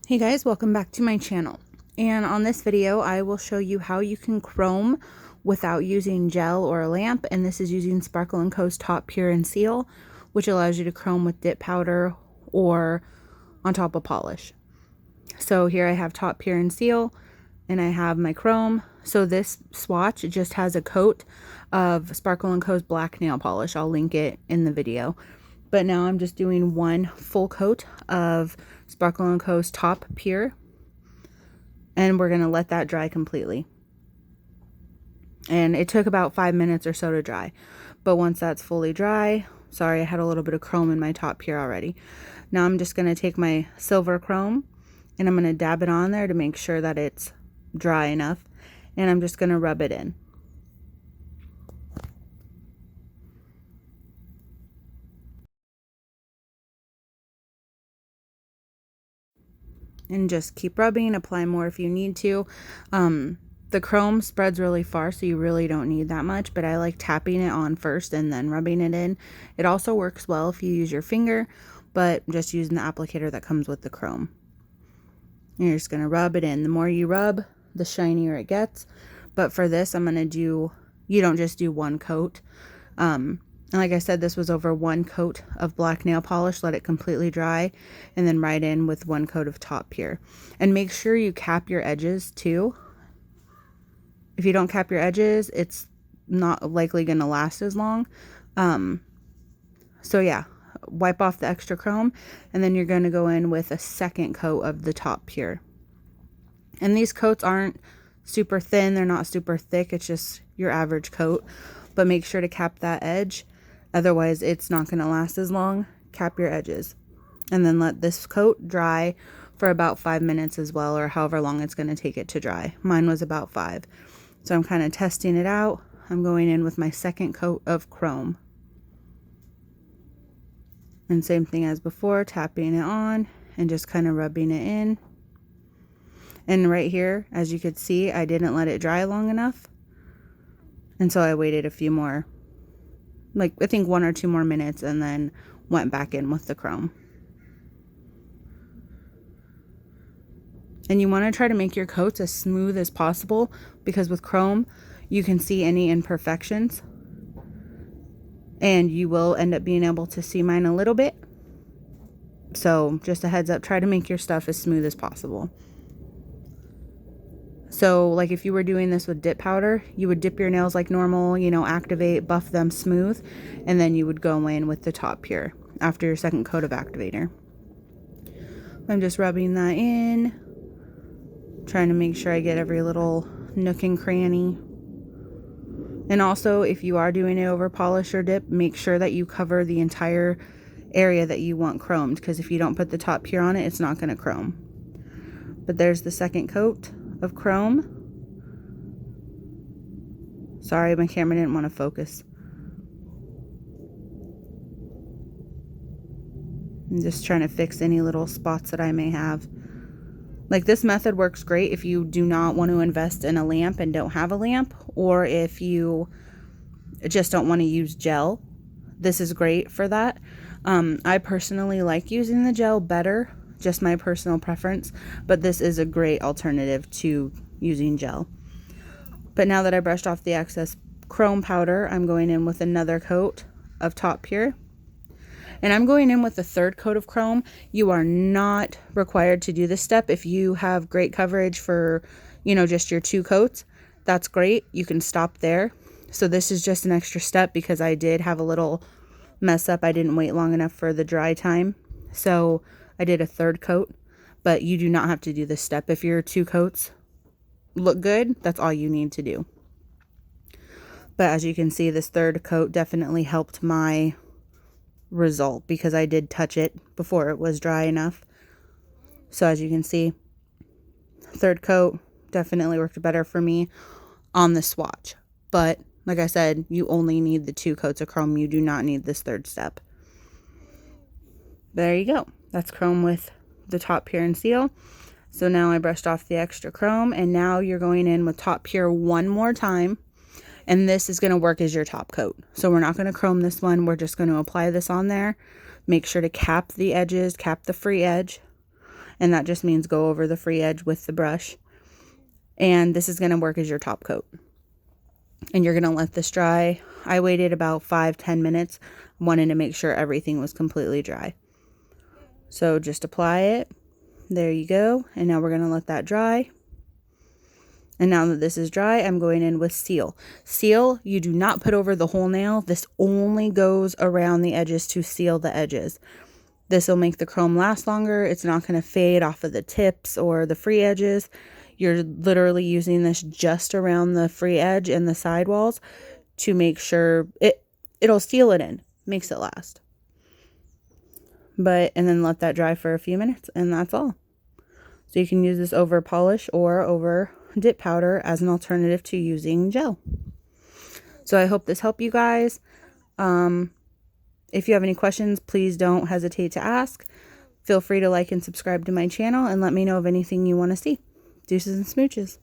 Hey guys, welcome back to my channel. And on this video, I will show you how you can chrome without using gel or a lamp. And this is using Sparkle & Co.'s Top Pure and Seal, which allows you to chrome with dip powder or on top of polish. So here I have Top Pure and Seal, and I have my chrome. So this swatch just has a coat of Sparkle & Co.'s black nail polish. I'll link it in the video. But now I'm just doing one full coat of Sparkle & Co.'s Top Pure. And we're going to let that dry completely. And it took about 5 minutes or so to dry. But once that's fully dry, sorry, I had a little bit of chrome in my Top Pure already. Now I'm just going to take my silver chrome and I'm going to dab it on there to make sure that it's dry enough. And I'm just going to rub it in. And just keep rubbing, apply more if you need to. The chrome spreads really far, so you really don't need that much, but I like tapping it on first and then rubbing it in. It also works well if you use your finger, but just using the applicator that comes with the chrome. And you're just going to rub it in. The more you rub, the shinier it gets. But for this, I'm going to do, you don't just do one coat. And like I said, this was over one coat of black nail polish. Let it completely dry and then right in with one coat of Top Pure. And make sure you cap your edges too. If you don't cap your edges, it's not likely going to last as long. So yeah, wipe off the extra chrome and then you're going to go in with a second coat of the Top Pure. And these coats aren't super thin. They're not super thick. It's just your average coat. But make sure to cap that edge. Otherwise, it's not going to last as long. Cap your edges. And then let this coat dry for about 5 minutes as well, or however long it's going to take it to dry. Mine was about 5. So I'm kind of testing it out. I'm going in with my second coat of chrome. And same thing as before, tapping it on and just kind of rubbing it in. And right here, as you could see, I didn't let it dry long enough. And so I waited a few more, like I think 1 or 2 more minutes, and then went back in with the chrome. And you want to try to make your coats as smooth as possible, because with chrome you can see any imperfections, and you will end up being able to see mine a little bit. So just a heads up, try to make your stuff as smooth as possible. So like if you were doing this with dip powder, you would dip your nails like normal, you know, activate, buff them smooth, and then you would go in with the Top Pure after your second coat of activator. I'm just rubbing that in, trying to make sure I get every little nook and cranny. And also, if you are doing it over polish or dip, make sure that you cover the entire area that you want chromed, because if you don't put the Top Pure on it, it's not going to chrome. But there's the second coat of chrome. Sorry, my camera didn't want to focus. I'm just trying to fix any little spots that I may have. Like, this method works great if you do not want to invest in a lamp and don't have a lamp, or if you just don't want to use gel. This is great for that. I personally like using the gel better, just my personal preference, but this is a great alternative to using gel. But now that I brushed off the excess chrome powder, I'm going in with another coat of Top Pure. And I'm going in with the third coat of chrome. You are not required to do this step. If you have great coverage for, you know, just your 2 coats, that's great. You can stop there. So this is just an extra step because I did have a little mess up. I didn't wait long enough for the dry time. So I did a third coat, but you do not have to do this step. If your 2 coats look good, that's all you need to do. But as you can see, this third coat definitely helped my result because I did touch it before it was dry enough. So as you can see, third coat definitely worked better for me on the swatch. But like I said, you only need the 2 coats of chrome. You do not need this third step. There you go. That's chrome with the Top Pure and Seal. So now I brushed off the extra chrome, and now you're going in with Top Pure one more time. And this is going to work as your top coat. So we're not going to chrome this one. We're just going to apply this on there. Make sure to cap the edges, cap the free edge. and that just means go over the free edge with the brush. And this is going to work as your top coat. And you're going to let this dry. I waited about 5-10 minutes, wanting to make sure everything was completely dry. So just apply it. There you go. And now we're going to let that dry. And now that this is dry, I'm going in with seal. Seal, you do not put over the whole nail. This only goes around the edges to seal the edges. This will make the chrome last longer. It's not going to fade off of the tips or the free edges. You're literally using this just around the free edge and the sidewalls to make sure it'll seal it in, makes it last. And then let that dry for a few minutes, and that's all. So you can use this over polish or over dip powder as an alternative to using gel. So I hope this helped you guys. If you have any questions, please don't hesitate to ask. Feel free to like and subscribe to my channel and let me know of anything you want to see. Deuces and smooches.